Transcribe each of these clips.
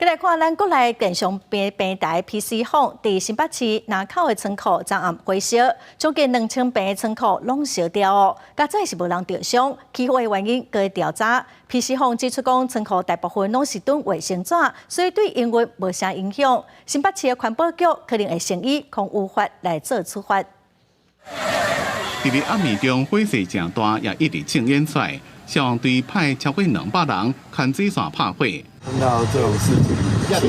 再来看咱国内电商平台 PC 房，伫新北市南口的仓库昨暗火烧，将近2000平的仓库拢烧掉哦。加再是无人受伤，起火的原因搁调查。PC 房指出讲，仓库大部分拢是囤卫生纸，所以对营运无啥影响。新北市的环保局可能会建议控污法来做处罚。伫咧暗暝中火势正大，也一直清烟出来。消防队派超过200人牵水线拍火。碰到这种事情，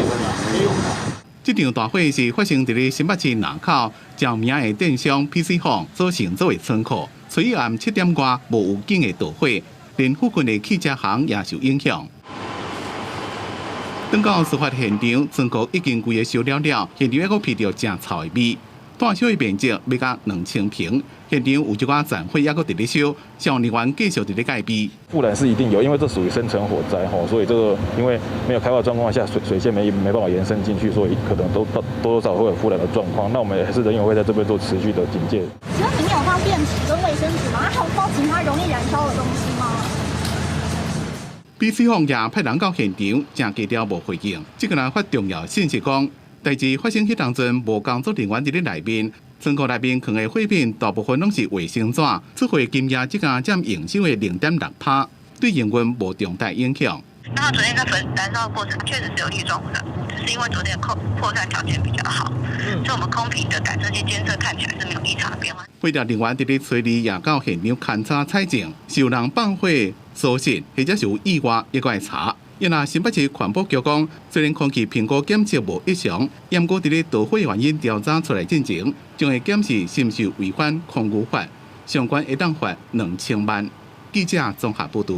这场大火是发生伫咧新北市南口照明的电商 PC 房所承租的仓库，随暗7点外无有警的导火，连附近的汽车行也受影响。等到事发现场，仓库已经规个烧了，现场还阁闻到正臭的味。大小的面积要到2000平，现场有一寡残火还阁伫咧烧，消防人员继续伫咧戒备。污染是一定有，因为这属于深层火灾吼，所以这个因为没有开发状况下，水线没办法延伸进去，所以可能多多少会有污染的状况。那我们还是人员会在这边做持续的警戒。请问里面有放电池跟卫生纸吗？还有包其他容易燃烧的东西吗？PC 房也派人到现场，正低调无回应。这个人发重要信息讲。代志发生迄当阵，无工作人员伫咧内面，仓库内面藏的废品大部分拢是卫生纸，出货金额只敢占营收的0.6%，对营运无重大影响。那他昨天在燃烧的过程确实是有粒状污染物，只是因为昨天的扩散条件比较好，所以我们空瓶的感测器监测看起来是没有异常的变化。火调人员伫咧催离也到现场勘查采证，是有人放火疏失，或者是有意外，也该查。因那新北市环保局讲，虽然空气评估检测无异常，严格伫咧导火原因调查出来进行，将会检视是毋是有违反空污法，相关会当罚2000万。记者综合报道。